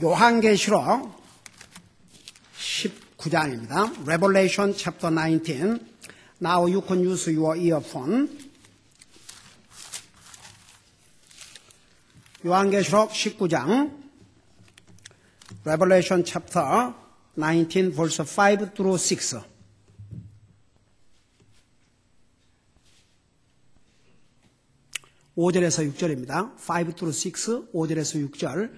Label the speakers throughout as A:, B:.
A: 요한계시록 19장입니다. Revelation chapter 19. Now you can use your earphone. 요한계시록 19장 Revelation chapter 19 verse 5 through 6. (5절에서 6절입니다) 5 through 6, 5절에서 6절.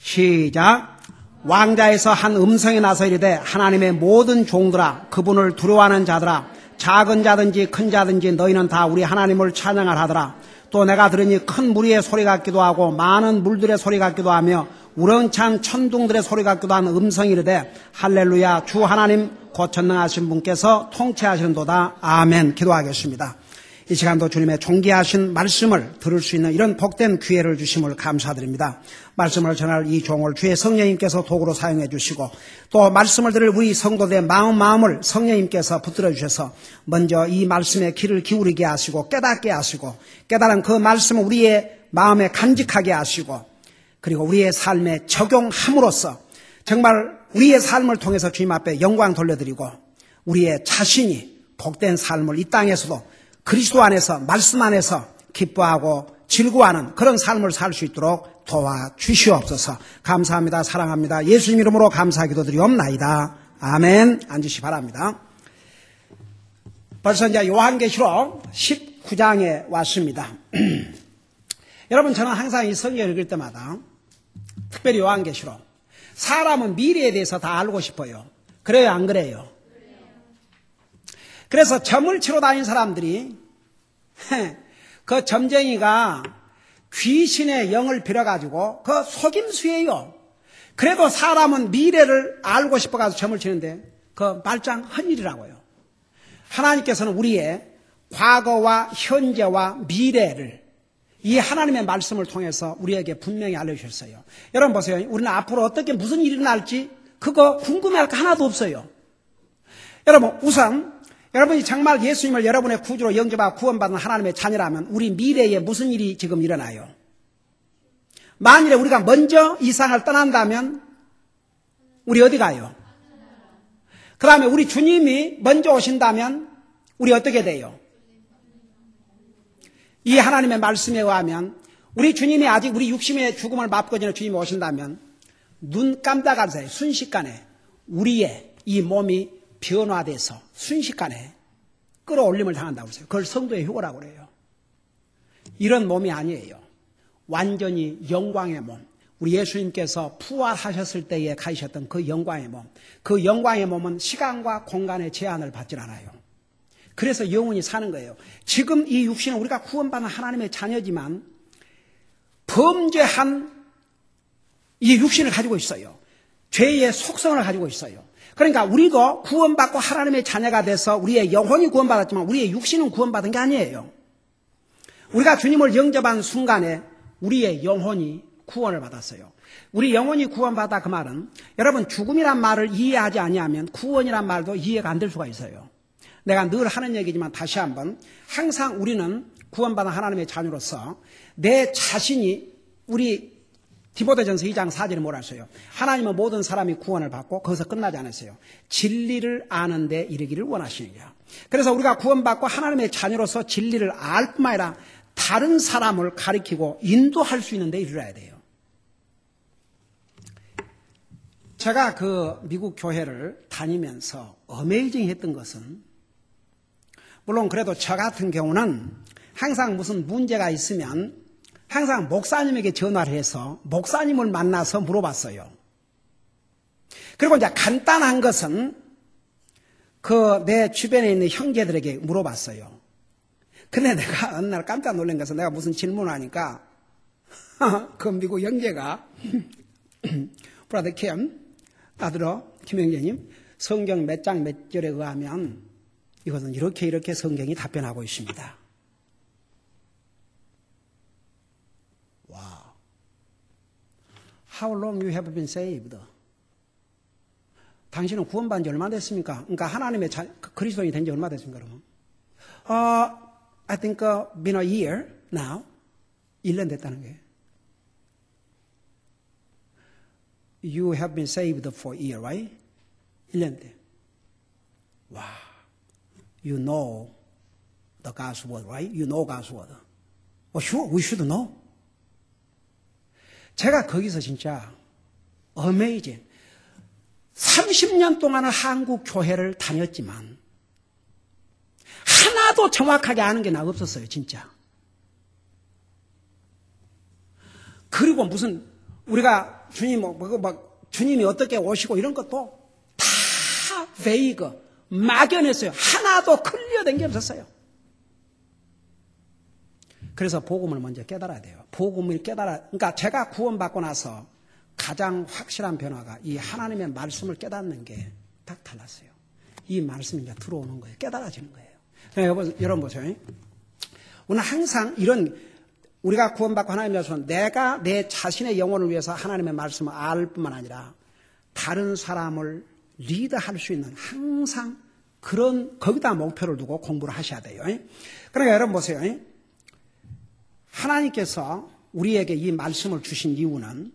A: 시작. 왕자에서 한 음성이 나서 이르되 하나님의 모든 종들아, 그분을 두려워하는 자들아, 작은 자든지 큰 자든지 너희는 다 우리 하나님을 찬양을 하더라. 또 내가 들으니 큰 무리의 소리 같기도 하고 많은 물들의 소리 같기도 하며 우렁찬 천둥들의 소리 같기도 한 음성이 이르되 할렐루야, 주 하나님 곧 전능하신 분께서 통치하시는도다. 아멘. 기도하겠습니다. 이 시간도 주님의 존귀하신 말씀을 들을 수 있는 이런 복된 기회를 주심을 감사드립니다. 말씀을 전할 이 종을 주의 성령님께서 도구로 사용해 주시고, 또 말씀을 들을 우리 성도들의 마음을 성령님께서 붙들어 주셔서 먼저 이 말씀에 귀를 기울이게 하시고 깨닫게 하시고, 깨달은 그 말씀을 우리의 마음에 간직하게 하시고, 그리고 우리의 삶에 적용함으로써 정말 우리의 삶을 통해서 주님 앞에 영광 돌려드리고 우리의 자신이 복된 삶을 이 땅에서도 그리스도 안에서, 말씀 안에서 기뻐하고 즐거워하는 그런 삶을 살 수 있도록 도와주시옵소서. 감사합니다. 사랑합니다. 예수님 이름으로 감사 기도드리옵나이다. 아멘. 앉으시 바랍니다. 벌써 이제 요한계시록 19장에 왔습니다. 여러분, 저는 항상 이 성경을 읽을 때마다, 특별히 요한계시록, 사람은 미래에 대해서 다 알고 싶어요. 그래요, 안 그래요? 그래서 점을 치러 다니는 사람들이 그 점쟁이가 귀신의 영을 빌어가지고 그 속임수예요. 그래도 사람은 미래를 알고 싶어가지고 점을 치는데 그 말짱 헛일이라고요. 하나님께서는 우리의 과거와 현재와 미래를 이 하나님의 말씀을 통해서 우리에게 분명히 알려주셨어요. 여러분 보세요. 우리는 앞으로 어떻게 무슨 일이 날지 그거 궁금해할 거 하나도 없어요. 여러분, 우선 여러분이 정말 예수님을 여러분의 구주로 영접하고 구원받은 하나님의 자녀라면 우리 미래에 무슨 일이 지금 일어나요? 만일에 우리가 먼저 이 세상을 떠난다면 우리 어디 가요? 그 다음에 우리 주님이 먼저 오신다면 우리 어떻게 돼요? 이 하나님의 말씀에 의하면 우리 주님이 아직 우리 육신의 죽음을 맛보기 전에 주님이 오신다면 눈 깜짝할 사이 순식간에 우리의 이 몸이 변화돼서 순식간에 끌어올림을 당한다고 그랬어요. 그걸 성도의 휴거라고 그래요. 이런 몸이 아니에요. 완전히 영광의 몸. 우리 예수님께서 부활하셨을 때에 가지셨던 그 영광의 몸. 그 영광의 몸은 시간과 공간의 제한을 받질 않아요. 그래서 영원히 사는 거예요. 지금 이 육신은 우리가 구원받은 하나님의 자녀지만 범죄한 이 육신을 가지고 있어요. 죄의 속성을 가지고 있어요. 그러니까 우리도 구원받고 하나님의 자녀가 돼서 우리의 영혼이 구원받았지만 우리의 육신은 구원받은 게 아니에요. 우리가 주님을 영접한 순간에 우리의 영혼이 구원을 받았어요. 우리 영혼이 구원받아, 그 말은 여러분, 죽음이란 말을 이해하지 아니하면 구원이란 말도 이해가 안 될 수가 있어요. 내가 늘 하는 얘기지만 다시 한번, 항상 우리는 구원받은 하나님의 자녀로서 내 자신이, 우리 디모데전서 2장 4절에 뭐라 했어요? 하나님은 모든 사람이 구원을 받고 거기서 끝나지 않았어요. 진리를 아는 데 이르기를 원하시느냐. 그래서 우리가 구원받고 하나님의 자녀로서 진리를 알 뿐만 아니라 다른 사람을 가리키고 인도할 수 있는 데 이르러야 돼요. 제가 그 미국 교회를 다니면서 어메이징 했던 것은, 물론 그래도 저 같은 경우는 항상 무슨 문제가 있으면 항상 목사님에게 전화를 해서 목사님을 만나서 물어봤어요. 그리고 이제 간단한 것은 그 내 주변에 있는 형제들에게 물어봤어요. 근데 내가 어느 날 깜짝 놀란 것은, 내가 무슨 질문을 하니까 그 미국 형제가 브라더 캠, 아들어 김 형제님, 성경 몇 장 몇 절에 의하면 이것은 이렇게 성경이 답변하고 있습니다. How long you have been saved? 당신은 구원받은 지 얼마나 됐습니까? 그러니까 하나님의 그리스도인이 된 지 얼마나 됐습니까, 그러면? I think been a year now. 1년 됐다는 거예요. You have been saved for a year, right? 1년 돼. 와. You know the God's word, right? You know God's word. Oh, sure, we should know. 제가 거기서 진짜 amazing. 30년 동안은 한국 교회를 다녔지만 하나도 정확하게 아는 게 나 없었어요, 진짜. 그리고 무슨 우리가 주님 주님이 어떻게 오시고 이런 것도 다 베이그 막연했어요. 하나도 클리어된 게 없었어요. 그래서 복음을 먼저 깨달아야 돼요. 복음을 그러니까 제가 구원받고 나서 가장 확실한 변화가 이 하나님의 말씀을 깨닫는 게 딱 달랐어요. 이 말씀이 이제 들어오는 거예요. 깨달아지는 거예요. 여러분 보세요. 오늘 항상 이런 우리가 구원받고 하나님의 말씀은 내가 내 자신의 영혼을 위해서 하나님의 말씀을 알 뿐만 아니라 다른 사람을 리드할 수 있는 항상 그런 거기다 목표를 두고 공부를 하셔야 돼요. 그러니까 여러분 보세요. 하나님께서 우리에게 이 말씀을 주신 이유는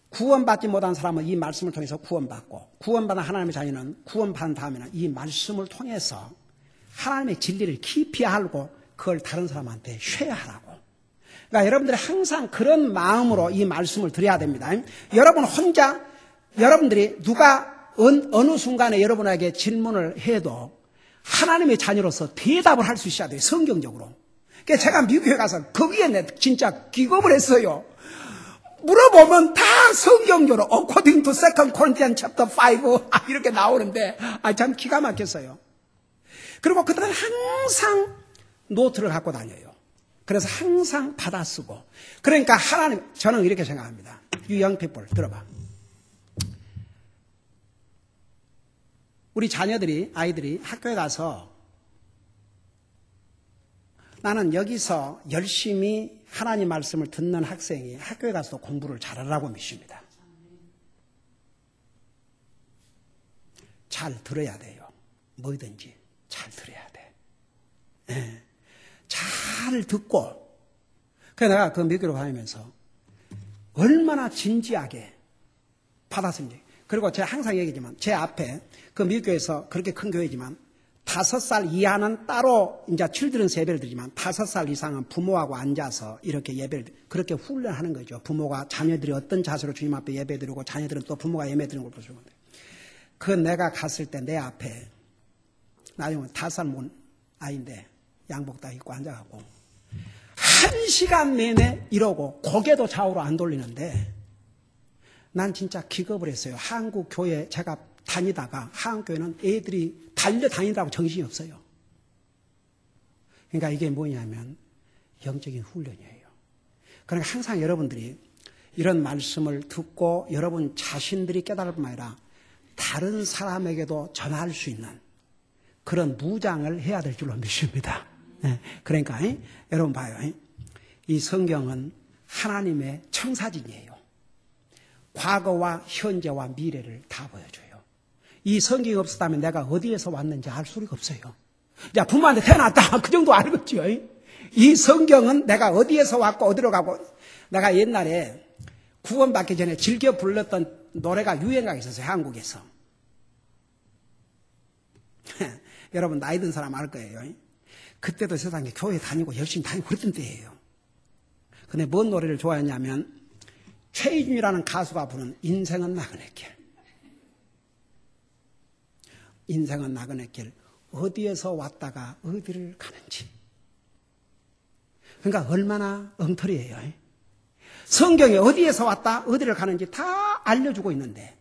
A: 구원받지 못한 사람은 이 말씀을 통해서 구원받고 구원받은 하나님의 자녀는 구원받은 다음에는 이 말씀을 통해서 하나님의 진리를 깊이 알고 그걸 다른 사람한테 쉐어하라고. 그러니까 여러분들이 항상 그런 마음으로 이 말씀을 드려야 됩니다. 여러분 혼자 여러분들이 누가 어느 순간에 여러분에게 질문을 해도 하나님의 자녀로서 대답을 할 수 있어야 돼요. 성경적으로. 그러니까 제가 미국에 가서 거기에 진짜 기겁을 했어요. 물어보면 다 성경적으로 according to 2 Corinthians chapter 5 이렇게 나오는데 참 기가 막혔어요. 그리고 그들은 항상 노트를 갖고 다녀요. 그래서 항상 받아 쓰고. 그러니까 하나님, 저는 이렇게 생각합니다. You young people, 들어봐. 우리 아이들이 학교에 가서 나는 여기서 열심히 하나님 말씀을 듣는 학생이 학교에 가서도 공부를 잘하라고 믿습니다. 잘 들어야 돼요. 뭐든지 잘 들어야 돼. 네. 잘 듣고. 그래서 내가 그 미국으로 다니면서 얼마나 진지하게 받았습니다. 그리고 제가 항상 얘기하지만 제 앞에 그 미국 교회에서 그렇게 큰 교회지만 5살 이하는 따로 이제 칠드런스 예배를 드리지만 5살 이상은 부모하고 앉아서 이렇게 예배를 그렇게 훈련하는 거죠. 부모가 자녀들이 어떤 자세로 주님 앞에 예배 드리고 자녀들은 또 부모가 예배 드리는 걸 보시는 건데. 그 내가 갔을 때 내 앞에 나중에 5살 몬 아이인데 양복 다 입고 앉아가고 1시간 내내 이러고 고개도 좌우로 안 돌리는데 난 진짜 기겁을 했어요. 한국 교회 제가 다니다가 한국 교회는 애들이 달려다니다고 정신이 없어요. 그러니까 이게 뭐냐면 영적인 훈련이에요. 그러니까 항상 여러분들이 이런 말씀을 듣고 여러분 자신들이 깨달을 뿐만 아니라 다른 사람에게도 전할 수 있는 그런 무장을 해야 될 줄로 믿습니다. 네. 그러니까 여러분 봐요. 이 성경은 하나님의 청사진이에요. 과거와 현재와 미래를 다 보여줘요. 이 성경이 없었다면 내가 어디에서 왔는지 알 수가 없어요. 야, 부모한테 태어났다. 그 정도 알겠죠. 이 성경은 내가 어디에서 왔고 어디로 가고. 내가 옛날에 구원받기 전에 즐겨 불렀던 노래가 유행하게 있었어요. 한국에서. 여러분 나이 든 사람 알 거예요. 그때도 세상에 교회 다니고 열심히 다니고 그랬던 때예요. 근데 뭔 노래를 좋아했냐면 최희준이라는 가수가 부른 인생은 나그네 길. 인생은 나그네 길. 어디에서 왔다가 어디를 가는지. 그러니까 얼마나 엉터리예요. 성경에 어디에서 왔다 어디를 가는지 다 알려주고 있는데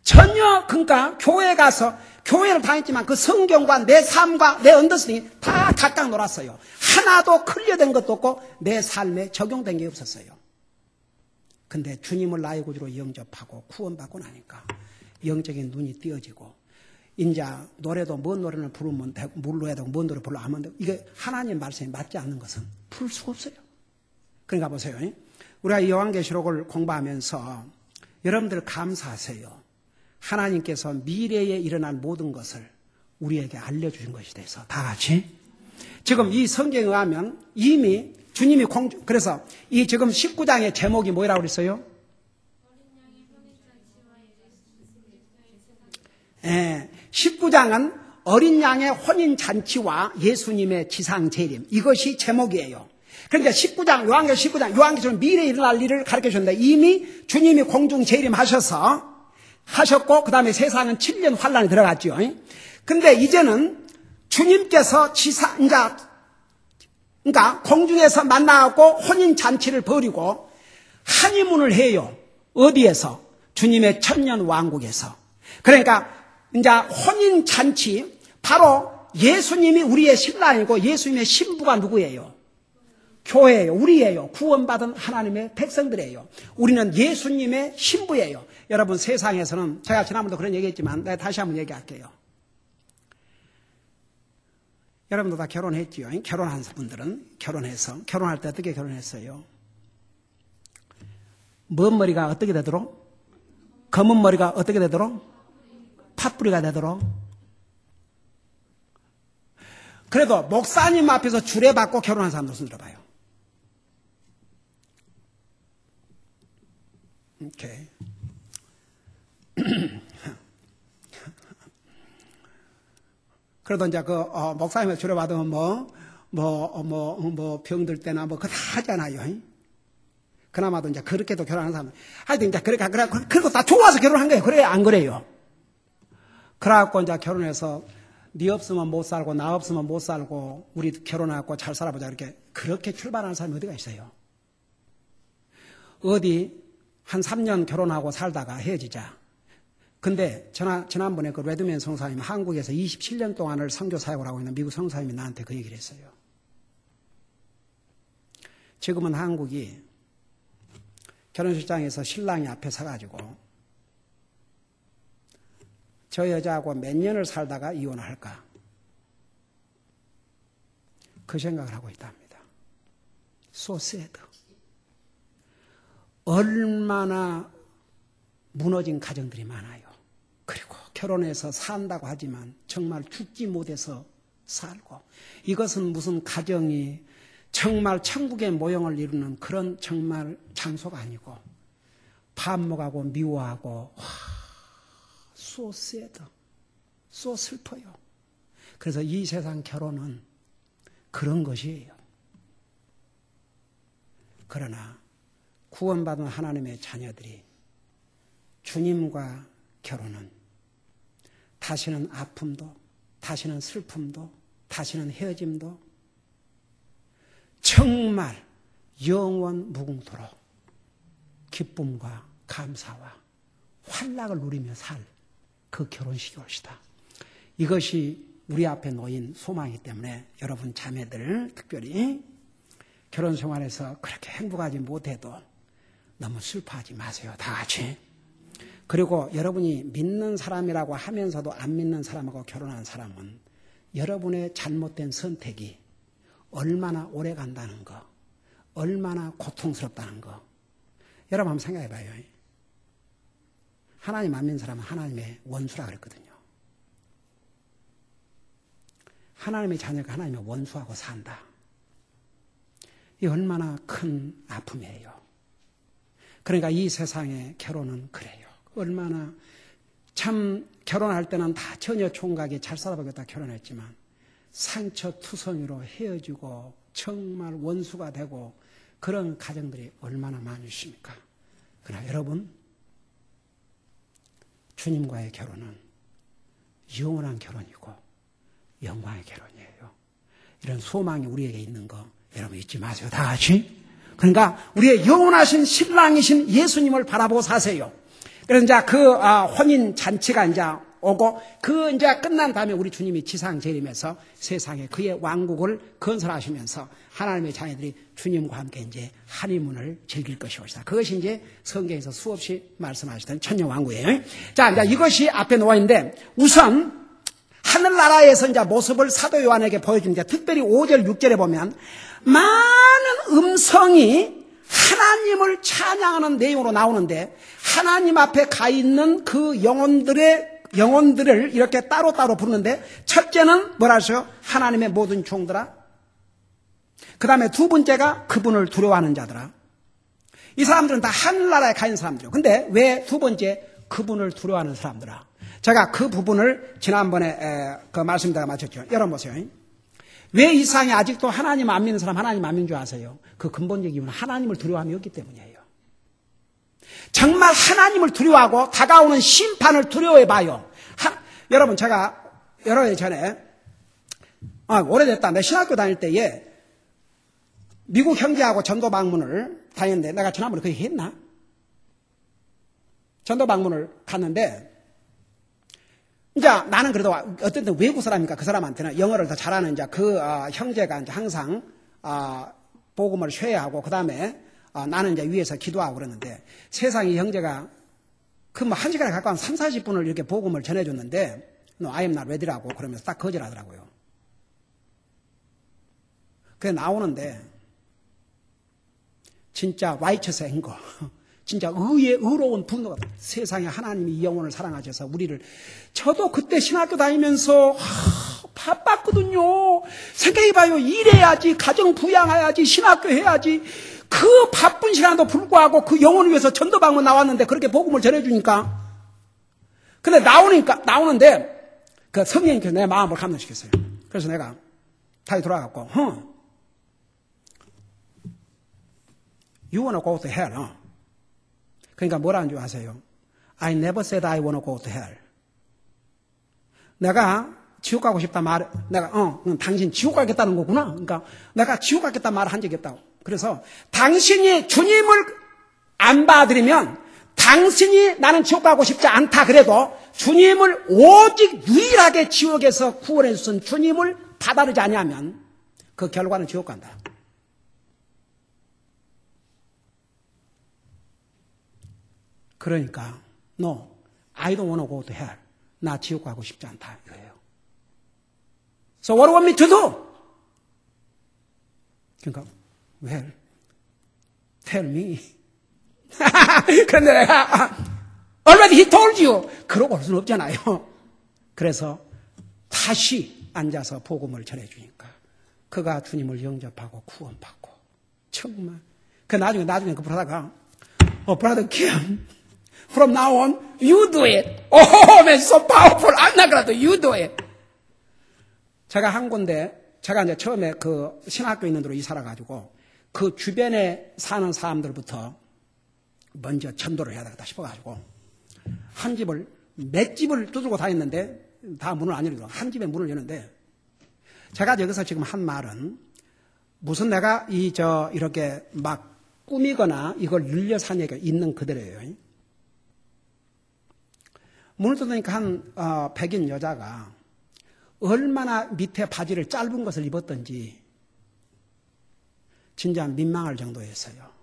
A: 전혀 그러니까 교회에 가서 교회를 다녔지만 그 성경과 내 삶과 내 언더스탠딩이 다 각각 놀았어요. 하나도 클리어된 것도 없고 내 삶에 적용된 게 없었어요. 근데 주님을 나의 구주로 영접하고 구원받고 나니까 영적인 눈이 띄어지고 이제 노래도 뭔 노래를 부르면 뭘로 해야 되고 뭔 노래 불러 하면 되고 이게 하나님 말씀에 맞지 않는 것은 풀 수가 없어요. 그러니까 보세요. 우리가 이 요한계시록을 공부하면서 여러분들 감사하세요. 하나님께서 미래에 일어날 모든 것을 우리에게 알려주신 것이 돼서 다 같이 지금 이 성경에 의하면 이미 주님이 그래서 이 지금 19장의 제목이 뭐라고 그랬어요? 19장은 어린 양의 혼인잔치와 예수님의 지상재림, 이것이 제목이에요. 그런데 19장, 요한계시록 19장, 요한계시록은 미래에 일어날 일을 가르쳐 주는데 이미 주님이 공중 재림하셨고 그 다음에 세상은 7년 환란에 들어갔죠. 근데 이제는 주님께서 그러니까 공중에서 만나고 혼인잔치를 벌이고 한의문을 해요. 어디에서? 주님의 천년 왕국에서. 그러니까 이제 혼인잔치, 바로 예수님이 우리의 신랑이고 예수님의 신부가 누구예요? 교회예요. 우리예요. 구원받은 하나님의 백성들이에요. 우리는 예수님의 신부예요. 여러분, 세상에서는 제가 지난번도 그런 얘기했지만 내가 다시 한번 얘기할게요. 여러분도 다 결혼했지요. 결혼한 분들은 결혼할 때 어떻게 결혼했어요? 먼 머리가 어떻게 되도록? 검은 머리가 어떻게 되도록? 팥뿌리가 되도록. 그래도 목사님 앞에서 주례받고 결혼한 사람들 손 들어봐요. 오케이. 그래도 이제 목사님한테 주례받으면 병들 때나 그거 다 하잖아요. 그나마도 이제 그렇게도 결혼하는 사람. 하여튼 이제 그리고 다 좋아서 결혼한 거예요. 그래요? 안 그래요? 그래갖고 이제 결혼해서 네 없으면 못 살고 나 없으면 못 살고 우리 결혼하고 잘 살아보자 그렇게 출발하는 사람이 어디가 있어요? 어디 한 3년 결혼하고 살다가 헤어지자. 근데 지난번에 그 레드맨 성사님 한국에서 27년 동안을 선교 사역을 하고 있는 미국 성사님이 나한테 그 얘기를 했어요. 지금은 한국이 결혼식장에서 신랑이 앞에 서가지고 저 여자하고 몇 년을 살다가 이혼을 할까? 그 생각을 하고 있답니다. So sad. 얼마나 무너진 가정들이 많아요. 그리고 결혼해서 산다고 하지만 정말 죽지 못해서 살고, 이것은 무슨 가정이 정말 천국의 모형을 이루는 그런 정말 장소가 아니고 반목하고 미워하고 so sad, so 슬퍼요. 그래서 이 세상 결혼은 그런 것이에요. 그러나 구원받은 하나님의 자녀들이 주님과 결혼은 다시는 아픔도, 다시는 슬픔도, 다시는 헤어짐도 정말 영원 무궁토록 기쁨과 감사와 환락을 누리며 살 그 결혼식이 옳시다. 이것이 우리 앞에 놓인 소망이기 때문에 여러분 자매들 특별히 결혼 생활에서 그렇게 행복하지 못해도 너무 슬퍼하지 마세요. 다 같이. 그리고 여러분이 믿는 사람이라고 하면서도 안 믿는 사람하고 결혼한 사람은 여러분의 잘못된 선택이 얼마나 오래 간다는 거, 얼마나 고통스럽다는 거 여러분 한번 생각해 봐요. 하나님 안 믿는 사람은 하나님의 원수라 그랬거든요. 하나님의 자녀가 하나님의 원수하고 산다. 이 얼마나 큰 아픔이에요. 그러니까 이 세상의 결혼은 그래요. 얼마나 참 결혼할 때는 다 처녀 총각이 잘 살아보겠다 결혼했지만 상처투성이로 헤어지고 정말 원수가 되고 그런 가정들이 얼마나 많으십니까? 그러나 여러분, 주님과의 결혼은 영원한 결혼이고 영광의 결혼이에요. 이런 소망이 우리에게 있는 거 여러분 잊지 마세요. 다 같이. 그러니까 우리의 영원하신 신랑이신 예수님을 바라보고 사세요. 그래서 이제 그 혼인 잔치가 이제 오고 그 이제 끝난 다음에 우리 주님이 지상 재림해서 세상에 그의 왕국을 건설하시면서 하나님의 자녀들이 주님과 함께 이제 한의문을 즐길 것이옵니다. 그것이 이제 성경에서 수없이 말씀하시던 천년 왕국이에요. 자, 이제 이것이 앞에 놓아 있는데 우선 하늘나라에서 이제 모습을 사도 요한에게 보여주는데 특별히 5절, 6절에 보면 많은 음성이 하나님을 찬양하는 내용으로 나오는데 하나님 앞에 가 있는 그 영혼들을 이렇게 따로따로 부르는데 첫째는 뭐라 하셔요? 하나님의 모든 종들아. 그 다음에 두 번째가 그분을 두려워하는 자들아. 이 사람들은 다 하늘나라에 가 있는 사람들이에요. 근데 왜 두 번째 그분을 두려워하는 사람들아? 제가 그 부분을 지난번에 그 말씀드리다가 마쳤죠. 여러분 보세요. 왜 이 세상에 아직도 하나님 안 믿는 사람 하나님 안 믿는 줄 아세요? 그 근본적 이유는 하나님을 두려워함이 없기 때문이에요. 정말 하나님을 두려워하고 다가오는 심판을 두려워해봐요. 여러분 제가 여러 해 전에 오래됐다. 내 신학교 다닐 때에 미국 형제하고 전도 방문을 다녔는데 내가 지난번에 그 얘기 했나? 전도 방문을 갔는데 이제 나는 그래도 어쨌든 외국 사람이니까 그 사람한테는 영어를 더 잘하는 이제 그 형제가 이제 항상 복음을 쉐어하고 그 다음에 나는 이제 위에서 기도하고 그러는데 세상에 형제가 그 뭐 한 시간에 가까운 3, 40분을 이렇게 복음을 전해줬는데 No, I am not ready라고 그러면서 딱 거절하더라고요. 그게 나오는데 진짜 와이처스 앵거 진짜 의로운 분노가 세상에 하나님이 이 영혼을 사랑하셔서 우리를 저도 그때 신학교 다니면서 바빴거든요. 생각해봐요. 일해야지 가정 부양해야지 신학교 해야지 그 바쁜 시간도 불구하고 그 영혼을 위해서 전도방문 나왔는데 그렇게 복음을 전해주니까 근데 나오는데 그 성령님께서 내 마음을 감동시켰어요. 그래서 내가 다시 돌아갔고 You wanna go to hell, 그러니까 뭐라는 줄 아세요? I never said I wanna go to hell. 내가 지옥 가고 싶다 말, 내가 당신 지옥 가겠다는 거구나. 그러니까 내가 지옥 가겠다 말을 한 적이 없다고. 그래서 당신이 주님을 안 받아들이면 당신이 나는 지옥 가고 싶지 않다 그래도 주님을 오직 유일하게 지옥에서 구원해 주신 주님을 받아들이지 아니하면 그 결과는 지옥 간다. 그러니까 No, I don't want to go to hell. 나 지옥 가고 싶지 않다 이거예요. So what do you want me to do? 그러니까 Well, tell me. 그런데 내가 Already he told you. 그러고 올 수는 없잖아요. 그래서 다시 앉아서 복음을 전해주니까 그가 주님을 영접하고 구원받고 정말 그 나중에 그 브라더가 Brother Kim, from now on you do it. Oh man, so powerful. I'm not gonna do. You do it. 제가 한 군데 제가 이제 처음에 그 신학교 있는 데로 이사를 가지고 그 주변에 사는 사람들부터 먼저 전도를 해야 되겠다 싶어가지고 한 집을 몇 집을 두들고 다녔는데 다 문을 안 열리더라고요. 한 집에 문을 여는데 제가 여기서 지금 한 말은 무슨 내가 이렇게 막 꾸미거나 이걸 늘려서 한 얘기가 있는 그대로예요. 문을 뜯으니까 한 백인 여자가 얼마나 밑에 바지를 짧은 것을 입었던지 진짜 민망할 정도였어요.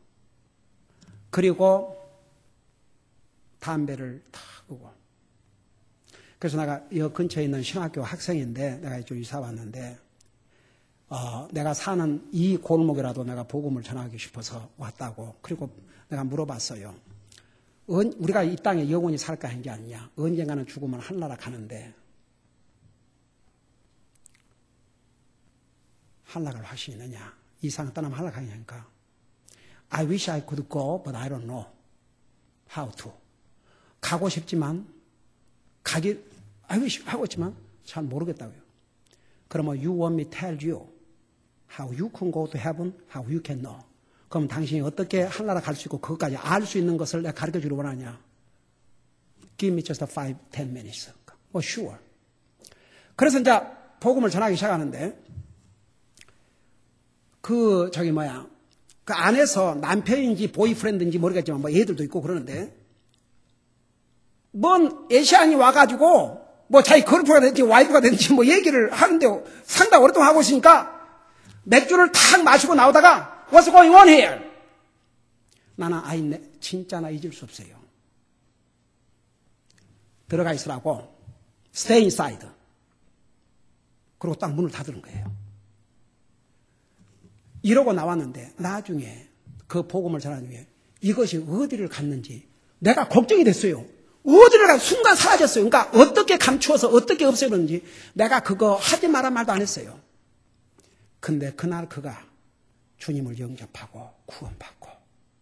A: 그리고 담배를 탁 끄고 그래서 내가 이 근처에 있는 신학교 학생인데 내가 이쪽 이사 왔는데 내가 사는 이 골목이라도 내가 복음을 전하기 싶어서 왔다고. 그리고 내가 물어봤어요. 우리가 이 땅에 영원히 살까 한 게 아니냐. 언젠가는 죽으면 하늘나라 가는데 하늘나라를 할 수 있느냐. 이 세상 떠나면 하늘나라 가냐니까 I wish I could go, but I don't know how to. 가고 싶지만 I wish 하고 있지만 잘 모르겠다고요. 그러면 you want me to tell you how you can go to heaven, how you can know. 그럼 당신이 어떻게 하늘나라 갈 수 있고 그것까지 알 수 있는 것을 내가 가르쳐주기를 원하냐. Give me just 5-10 minutes. Sure. 그래서 이제 복음을 전하기 시작하는데 그 안에서 남편인지 보이프렌드인지 모르겠지만 뭐 애들도 있고 그러는데 뭔 에시안이 와가지고 뭐 자기 걸프가 됐든지 와이프가 됐든지 뭐 얘기를 하는데 상당히 오랫동안 하고 있으니까 맥주를 탁 마시고 나오다가 What's going on here? 나는 진짜 나 잊을 수 없어요. 들어가 있으라고 Stay inside. 그리고 딱 문을 닫는 거예요. 이러고 나왔는데 나중에 그 복음을 전하는 중에 이것이 어디를 갔는지 내가 걱정이 됐어요. 어디를 가 순간 사라졌어요. 그러니까 어떻게 감추어서 어떻게 없애는지 내가 그거 하지 마라 말도 안 했어요. 근데 그날 그가 주님을 영접하고 구원받고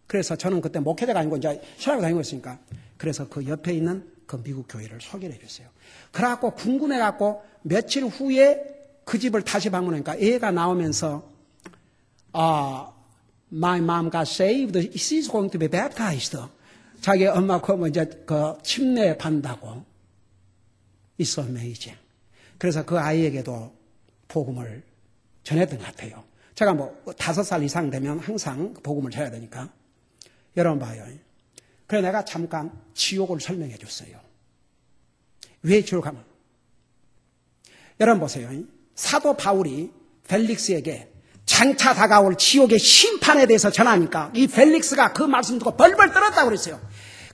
A: 그래서 저는 그때 목회자가 아니고 이제 신학교 다니고 있으니까 그래서 그 옆에 있는 그 미국 교회를 소개를 해줬어요. 그래갖고 궁금해갖고 며칠 후에 그 집을 다시 방문하니까 애가 나오면서 My mom got saved. She's going to be baptized. 자기 엄마 그 이제 그 침례 받는다고. It's amazing. 그래서 그 아이에게도 복음을 전했던 것 같아요. 제가 뭐 5살 이상 되면 항상 복음을 전해야 되니까. 여러분 봐요. 그래서 내가 잠깐 지옥을 설명해 줬어요. 왜 지옥 가면? 여러분 보세요. 사도 바울이 펠릭스에게 장차 다가올 지옥의 심판에 대해서 전하니까 이 펠릭스가 그 말씀 듣고 벌벌 떨었다고 그랬어요.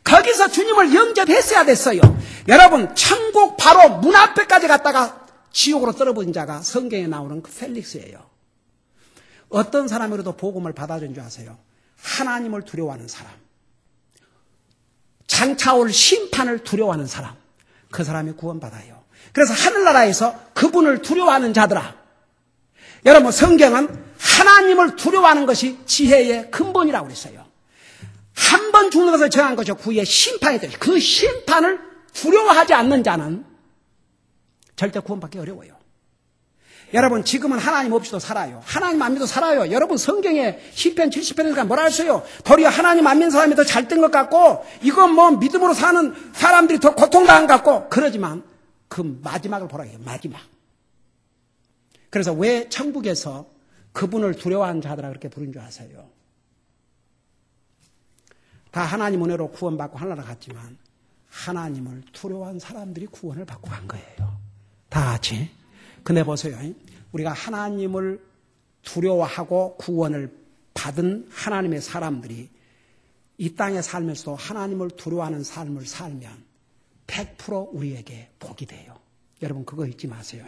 A: 거기서 주님을 영접했어야 됐어요. 여러분 천국 바로 문 앞에까지 갔다가 지옥으로 떨어진 자가 성경에 나오는 그 펠릭스예요. 어떤 사람으로도 복음을 받아준 줄 아세요? 하나님을 두려워하는 사람, 장차 올 심판을 두려워하는 사람, 그 사람이 구원받아요. 그래서 하늘나라에서 그분을 두려워하는 자들아, 여러분 성경은 하나님을 두려워하는 것이 지혜의 근본이라고 그랬어요. 한 번 죽는 것을 정한 것이 후에 심판이 되죠. 그 심판을 두려워하지 않는 자는 절대 구원받기 어려워요. 여러분 지금은 하나님 없이도 살아요. 하나님 안 믿어도 살아요. 여러분 성경에 시편 70편에서 뭐라 했어요? 도리어 하나님 안 믿는 사람이 더 잘 된 것 같고 이건 뭐 믿음으로 사는 사람들이 더 고통당한 것 같고 그러지만 그 마지막을 보라 해요. 마지막. 그래서 왜 천국에서 그분을 두려워하는 자들아 그렇게 부른 줄 아세요? 다 하나님 은혜로 구원받고 하늘나라 갔지만 하나님을 두려워한 사람들이 구원을 받고 간 거예요. 다 같이. 근데 보세요. 우리가 하나님을 두려워하고 구원을 받은 하나님의 사람들이 이 땅에 살면서도 하나님을 두려워하는 삶을 살면 100% 우리에게 복이 돼요. 여러분 그거 잊지 마세요.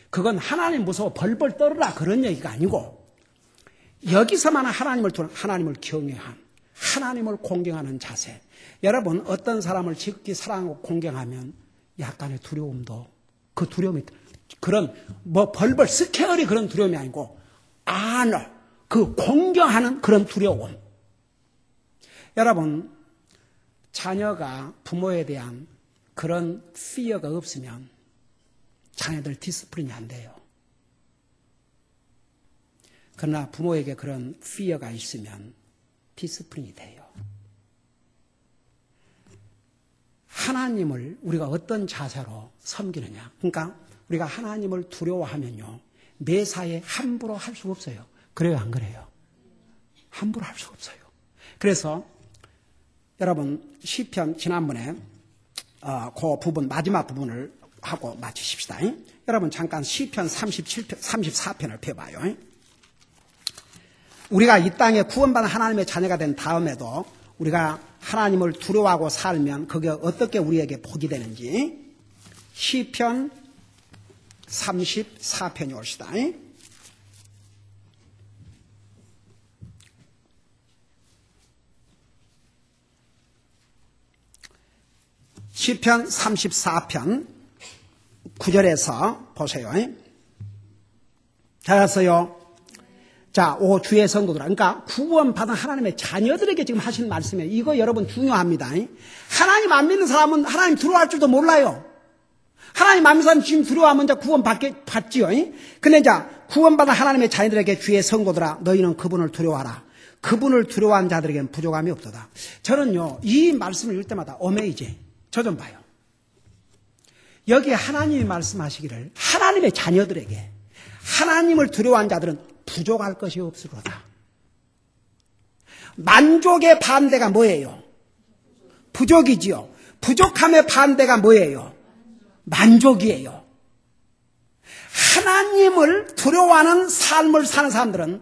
A: 그건 하나님 무서워 벌벌 떨으라 그런 얘기가 아니고 여기서만 하나님을 경외함, 하나님을 공경하는 자세. 여러분 어떤 사람을 지극히 사랑하고 공경하면 약간의 두려움도 그 두려움이 그런 뭐 벌벌 스케어리 그런 두려움이 아니고 honor 그 공경하는 그런 두려움. 여러분 자녀가 부모에 대한 그런 fear가 없으면 자녀들 디스플린이 안 돼요. 그러나 부모에게 그런 fear가 있으면 디스플린이 돼요. 하나님을 우리가 어떤 자세로 섬기느냐. 그러니까 우리가 하나님을 두려워하면요. 매사에 함부로 할 수가 없어요. 그래요 안 그래요? 함부로 할 수가 없어요. 그래서 여러분 시편 지난번에 그 부분 마지막 부분을 하고 마치십시다. 여러분 잠깐 시편 34편을 펴봐요. 우리가 이 땅에 구원받은 하나님의 자녀가 된 다음에도 우리가 하나님을 두려워하고 살면 그게 어떻게 우리에게 복이 되는지 시편 34편이 옵시다. 시편 34편 9절에서 보세요. 잘했어요. 자, 오 주의 성도들아. 그러니까 구원받은 하나님의 자녀들에게 지금 하신 말씀이에요. 이거 여러분 중요합니다. 하나님 안 믿는 사람은 하나님 두려워할 줄도 몰라요. 하나님 안 믿는 사람은 지금 두려워하면 이제 받지요. 근데 이제 구원받은 하나님의 자녀들에게 주의 성도들아 너희는 그분을 두려워하라. 그분을 두려워하는 자들에게는 부족함이 없도다. 저는요 이 말씀을 읽을 때마다 어메이징. 저 좀 봐요. 여기에 하나님이 말씀하시기를 하나님의 자녀들에게 하나님을 두려워하는 자들은 부족할 것이 없으로다. 만족의 반대가 뭐예요? 부족이지요. 부족함의 반대가 뭐예요? 만족이에요. 하나님을 두려워하는 삶을 사는 사람들은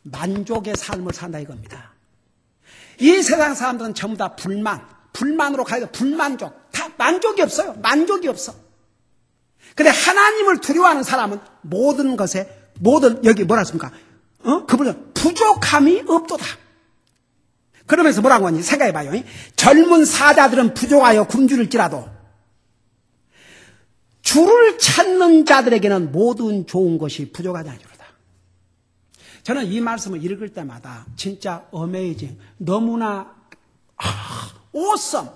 A: 만족의 삶을 산다 이겁니다. 이 세상 사람들은 전부 다 불만으로 가야 돼. 불만족. 다 만족이 없어요. 만족이 없어. 근데 하나님을 두려워하는 사람은 모든 것에 여기 뭐라 했습니까? 그분은 부족함이 없도다. 그러면서 뭐라고 하니? 생각해봐요. 젊은 사자들은 부족하여 굶주릴지라도 주를 찾는 자들에게는 모든 좋은 것이 부족하지 않으리로다. 저는 이 말씀을 읽을 때마다 진짜 어메이징, 너무나 awesome.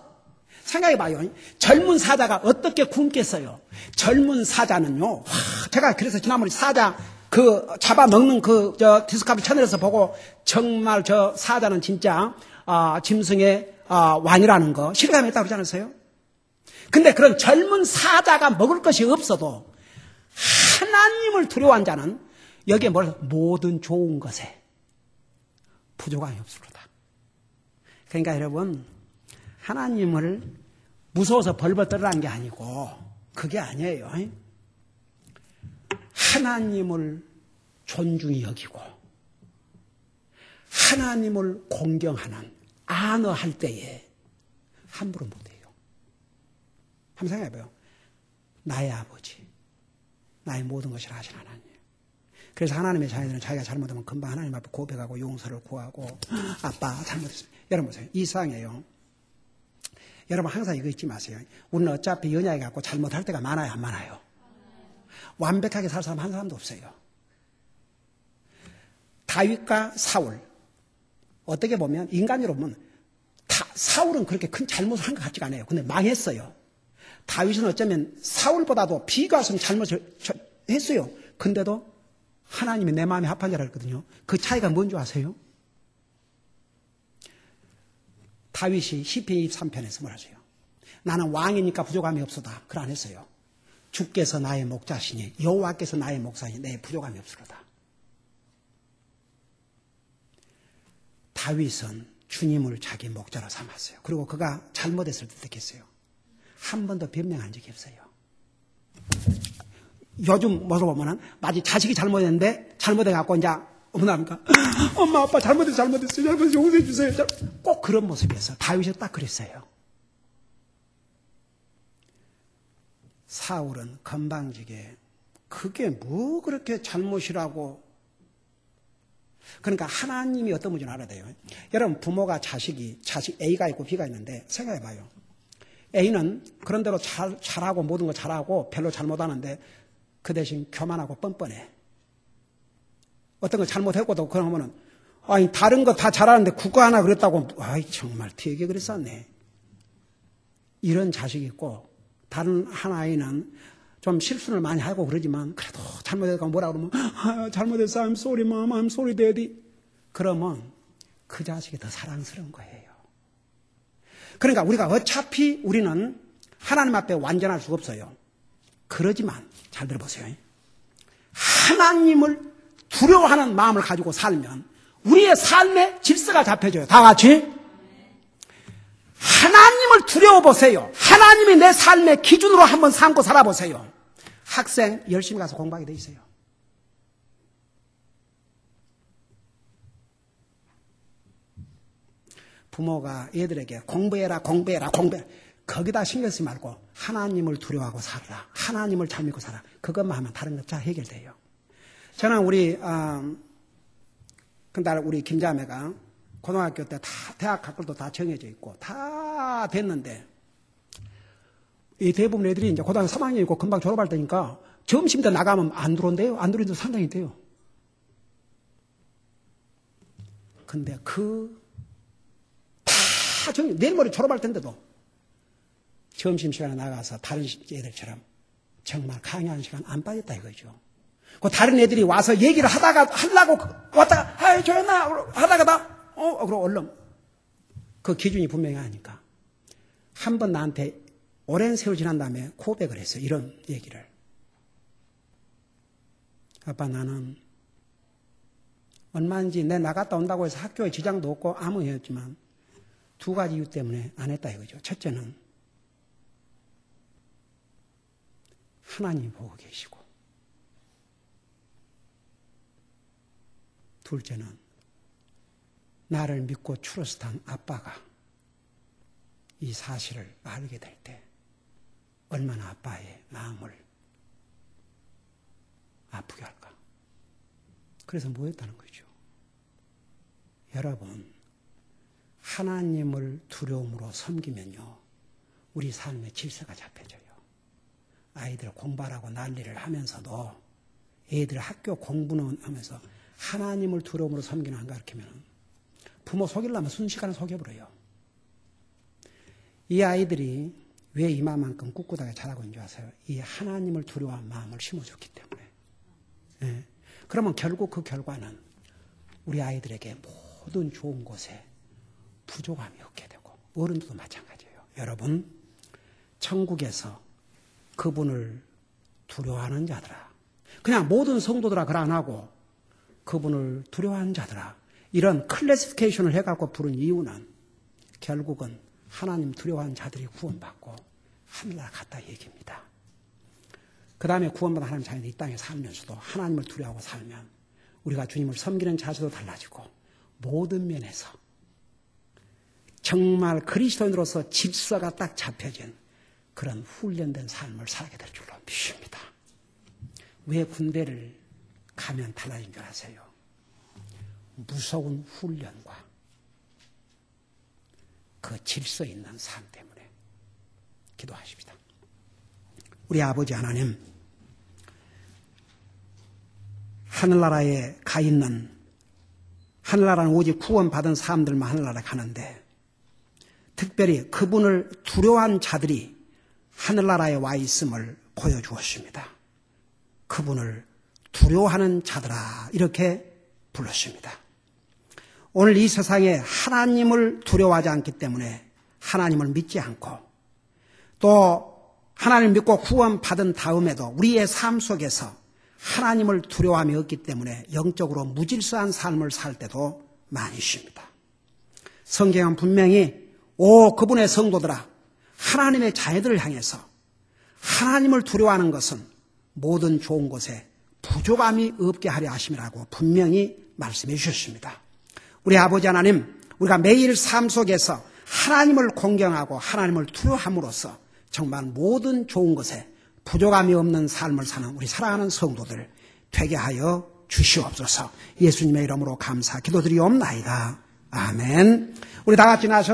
A: 생각해봐요. 젊은 사자가 어떻게 굶겠어요? 젊은 사자는요, 제가 그래서 지난번에 사자 잡아먹는 디스커버리 채널에서 보고 정말 저 사자는 진짜 짐승의 왕이라는 거 실감했다고 그러지 않았어요? 근데 그런 젊은 사자가 먹을 것이 없어도 하나님을 두려워한 자는 여기에 모든 좋은 것에 부족함이 없습니다. 그러니까 여러분, 하나님을 무서워서 벌벌 떨으라는 게 아니고 그게 아니에요. 하나님을 존중히 여기고 하나님을 공경하는 안어할 때에 함부로 못해요. 한번 생각해봐요. 나의 아버지, 나의 모든 것을 하신 하나님. 그래서 하나님의 자녀들은 자기가 잘못하면 금방 하나님 앞에 고백하고 용서를 구하고 아빠 잘못했습니다. 여러분 보세요. 이 세상에요. 여러분 항상 이거 잊지 마세요. 우리는 어차피 연약해 갖고 잘못할 때가 많아요, 안 많아요? 완벽하게 살 사람 한 사람도 없어요. 다윗과 사울, 어떻게 보면 인간으로 보면 사울은 그렇게 큰 잘못을 한 것 같지가 않아요. 근데 망했어요. 다윗은 어쩌면 사울보다도 비교하면 잘못을 했어요. 근데도 하나님이 내 마음에 합한 자라 했거든요. 그 차이가 뭔지 아세요? 다윗이 시편 23편에서 뭐라 하세요? 나는 왕이니까 부족함이 없어다. 그러 안 했어요. 주께서 나의 목자시니 여호와께서 나의 목사시니 내 부족함이 없으로다. 다윗은 주님을 자기 목자로 삼았어요. 그리고 그가 잘못했을 때 어떻게 했어요? 한 번도 변명한 적이 없어요. 요즘 뭐로 보면은 마치 자식이 잘못했는데 잘못해갖고 이제 어머나니까 엄마 아빠 잘못했어요 용서해 주세요. 꼭 그런 모습이었어요. 다윗이 딱 그랬어요. 사울은 건방지게 그게 뭐 그렇게 잘못이라고. 그러니까 하나님이 어떤 분인지 알아야 돼요. 여러분 부모가 자식 A가 있고 B가 있는데 생각해봐요. A는 그런대로 잘하고 모든 거 잘하고 별로 잘못하는데 그 대신 교만하고 뻔뻔해. 어떤 거 잘못했고도 그러면은 아니 다른 거 다 잘하는데 그거 하나 그랬다고 아이 정말 되게 그랬었네. 이런 자식이 있고 다른 한 아이는 좀 실수를 많이 하고 그러지만 그래도 잘못했다고 뭐라 그러면 잘못했어 I'm sorry mom I'm sorry daddy. 그러면 그 자식이 더 사랑스러운 거예요. 그러니까 우리가 어차피 우리는 하나님 앞에 완전할 수가 없어요. 그러지만 잘 들어보세요. 하나님을 두려워하는 마음을 가지고 살면 우리의 삶에 질서가 잡혀져요. 다 같이 하나님을 두려워 보세요. 하나님이 내 삶의 기준으로 한번 삼고 살아보세요. 학생 열심히 가서 공부하게 돼 있어요. 부모가 애들에게 공부해라 거기다 신경 쓰지 말고 하나님을 두려워하고 살아라. 하나님을 잘 믿고 살아. 그것만 하면 다른 것 다 해결돼요. 저는 근데 우리 김자매가 고등학교 때 다 대학 갈 것도 다 정해져 있고 다 됐는데 이 대부분 애들이 이제 고등학교 3학년이고 금방 졸업할 때니까 점심 때 나가면 안 들어온대요. 안 들어온데도 상당히 돼요. 근데 내일 모레 졸업할 텐데도 점심시간에 나가서 다른 애들처럼 정말 강의하는 시간 안 빠졌다 이거죠. 그 다른 애들이 와서 얘기를 하려고 왔다가, 아이, 조연아! 하다가 그리고 얼른. 그 기준이 분명히 하니까. 한 번 나한테 오랜 세월 지난 다음에 고백을 했어요. 이런 얘기를. 아빠, 나는 얼마인지 내 나갔다 온다고 해서 학교에 지장도 없고 아무 일이었지만 두 가지 이유 때문에 안 했다 이거죠. 첫째는 하나님이 보고 계시고 둘째는 나를 믿고 추러스한 아빠가 이 사실을 알게 될 때 얼마나 아빠의 마음을 아프게 할까. 그래서 뭐 했다는 거죠. 여러분, 하나님을 두려움으로 섬기면요 우리 삶의 질서가 잡혀져요. 아이들 공부하라고 난리를 하면서도 애들 학교 공부는 하면서 하나님을 두려움으로 섬기는 안 가르치면 부모 속이려면 순식간에 속여버려요. 이 아이들이 왜 이마만큼 꿋꿋하게 자라고 있는 줄 아세요? 이 하나님을 두려워하는 마음을 심어줬기 때문에. 예. 그러면 결국 그 결과는 우리 아이들에게 모든 좋은 곳에 부족함이 없게 되고, 어른들도 마찬가지예요. 여러분, 천국에서 그분을 두려워하는 자들아, 그냥 모든 성도들아 그러 안 하고 그분을 두려워하는 자들아, 이런 클래시피케이션을 해갖고 부른 이유는 결국은 하나님 두려워하는 자들이 구원받고 하늘나라 갔다 얘기입니다. 그 다음에 구원받은 하나님 자녀들이 이 땅에 살면서도 하나님을 두려워하고 살면 우리가 주님을 섬기는 자세도 달라지고 모든 면에서 정말 그리스도인으로서 질서가 딱 잡혀진 그런 훈련된 삶을 살게 될 줄로 믿습니다. 왜 군대를 가면 달라진 줄 아세요? 무서운 훈련과 그 질서 있는 삶 때문에. 기도하십시다. 우리 아버지 하나님, 하늘나라에 가 있는, 하늘나라는 오직 구원받은 사람들만 하늘나라에 가는데 특별히 그분을 두려워한 자들이 하늘나라에 와 있음을 보여주었습니다. 그분을 두려워하는 자들아, 이렇게 불렀습니다. 오늘 이 세상에 하나님을 두려워하지 않기 때문에 하나님을 믿지 않고 또 하나님을 믿고 구원받은 다음에도 우리의 삶 속에서 하나님을 두려워함이 없기 때문에 영적으로 무질서한 삶을 살 때도 많이 있습니다. 성경은 분명히 그분의 성도들아, 하나님의 자녀들을 향해서 하나님을 두려워하는 것은 모든 좋은 곳에 부족함이 없게 하려 하심이라고 분명히 말씀해 주셨습니다. 우리 아버지 하나님, 우리가 매일 삶 속에서 하나님을 공경하고 하나님을 두려워함으로써 정말 모든 좋은 것에 부족함이 없는 삶을 사는 우리 사랑하는 성도들 되게 하여 주시옵소서. 예수님의 이름으로 감사 기도드리옵나이다. 아멘. 우리 다 같이 나서